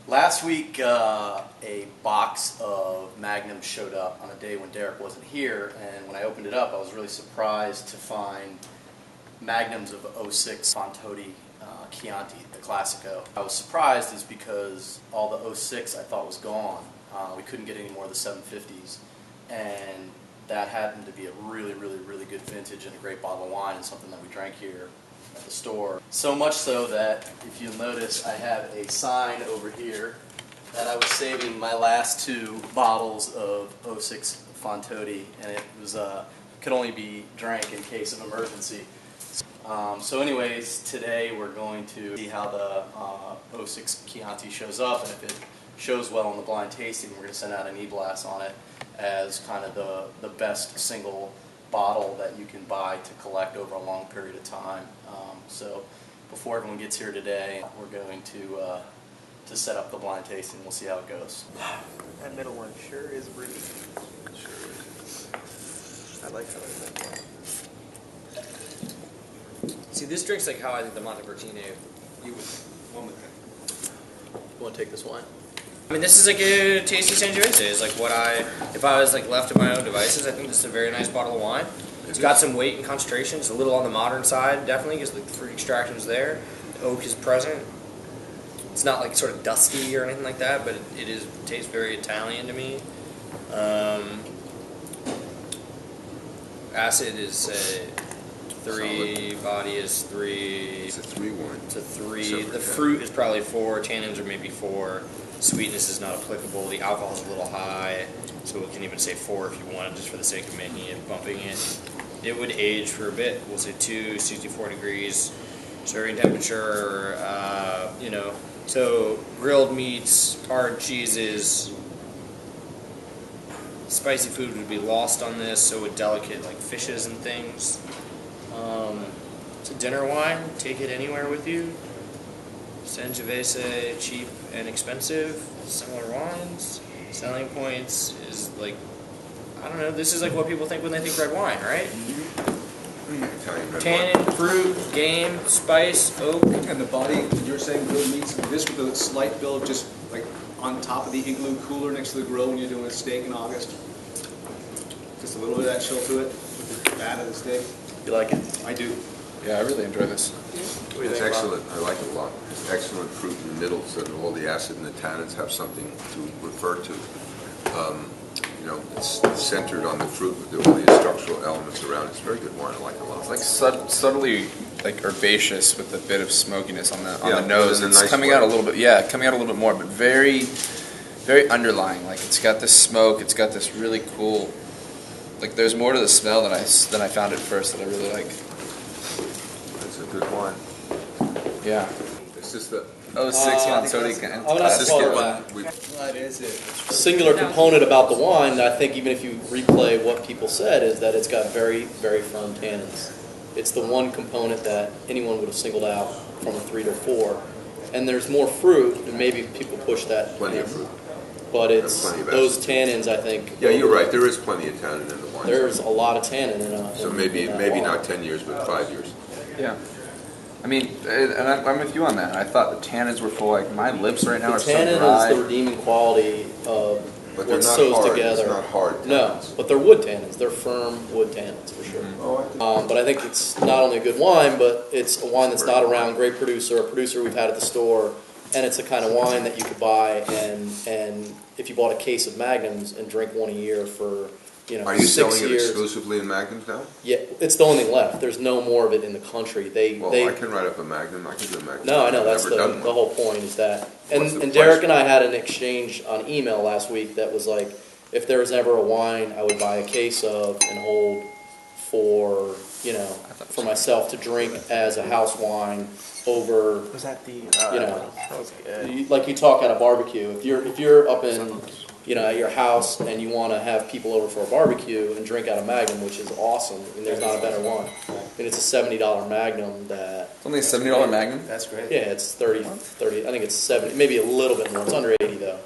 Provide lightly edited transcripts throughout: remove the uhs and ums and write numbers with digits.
Last week, a box of Magnums showed up on a day when Derek wasn't here, and when I opened it up, I was really surprised to find Magnums of 06 Fontoti Chianti, the Classico. I was surprised is because all the 06 I thought was gone. We couldn't get any more of the 750s, and that happened to be a really good vintage and a great bottle of wine and something that we drank here at the store. So much so that, if you'll notice, I have a sign over here that I was saving my last two bottles of 06 Fontoti, and it was could only be drank in case of emergency. So anyways, today we're going to see how the 06 Chianti shows up, and if it shows well in the blind tasting, we're going to send out an e-blast on it as kind of the best single bottle that you can buy to collect over a long period of time. So before everyone gets here today, we're going to set up the blind tasting. We'll see how it goes. That middle one sure is pretty. Sure is. I like how that. See, this drink's like how I think the Montevertino you would one would think. You want to take this wine? I mean, this is like a tasty Sangiovese. It's like what if I was like left to my own devices, I think this is a very nice bottle of wine. It's got some weight and concentration. It's a little on the modern side, definitely, because like the fruit extraction's there. The oak is present. It's not like sort of dusty or anything like that, but it tastes very Italian to me. Acid is a 3, body is 3. It's a 3 wine. It's a 3. The fruit is probably 4. Tannins are maybe 4. Sweetness is not applicable. The alcohol is a little high, so we can even say 4 if you wanted, just for the sake of making it, bumping it. It would age for a bit. We'll say 64 degrees. Serving temperature, so grilled meats, hard cheeses, spicy food would be lost on this, so would delicate like fishes and things. It's a dinner wine, take it anywhere with you. Sangiovese, cheap and expensive, similar wines. Selling points is like, I don't know, this is like what people think when they think red wine, right? Italian red Tannin, wine. fruit, game, spice, oak. And the body, you're saying grilled meats, this with a slight build just like on top of the igloo cooler next to the grill when you're doing a steak in August. Just a little bit of that chill to it with the fat of the steak. You like it? I do. Yeah, I really enjoy this. What do you It's think, Bob? excellent. I like it a lot. It's excellent fruit in the middle, so that all the acid and the tannins have something to refer to. It's centered on the fruit with all the structural elements around. It's a very good wine. I like it a lot. It's like subtly like herbaceous with a bit of smokiness on the Yeah, nose. in a It's nice coming way. out a little bit. Yeah, coming out a little bit more, but very underlying. Like it's got this smoke. It's got this really cool. Like there's more to the smell than I found at first that I really like. It's a good wine. Yeah. It's just the 06 Fontoti. I would have to call it that. What is it? Singular component about the wine, I think even if you replay what people said, is that it's got very firm tannins. It's the one component that anyone would have singled out from a 3 to 4. And there's more fruit, and maybe people push that. plenty of fruit. But it's Plenty of those acid. tannins, I think. Yeah, you're right. There is plenty of tannin in the wine. There's a lot of tannin in a. So in maybe that maybe wine. not 10 years, but 5 years. Yeah. I mean, and I'm with you on that. I thought the tannins were full. Like my lips right now The are so tannin dry. is the redeeming quality of But they're what not sews hard. together. It's not hard No, tannins. but they're wood tannins. They're firm wood tannins for sure. But I think it's not only a good wine, but it's a wine that's not around. Great producer, a producer we've had at the store, and it's a kind of wine that you could buy and if you bought a case of Magnums and drink one a year for Are you 6 selling it years. exclusively in Magnums now? Yeah, it's the only left. There's no more of it in the country. Well, I can write up a Magnum. I can do a Magnum. No, I know, that's I've the never done one. whole point is that. What's the And price? Derek and I had an exchange on email last week that was like, if there was ever a wine I would buy a case of and hold for, for myself to drink as a house wine over, Was that the? that was good. like you talk at a barbecue. If you're up in, at your house and you want to have people over for a barbecue and drink out of Magnum, which is awesome. I mean, there's not a better one. I mean, it's a $70 Magnum that. It's only a $70 Magnum. That's great. Yeah, it's 30. I think it's 70, maybe a little bit more. It's under 80 though.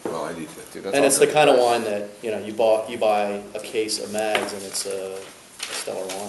Well, I need to. Dude, that's And it's the awesome. kind of wine that you buy a case of Mags and it's a stellar wine.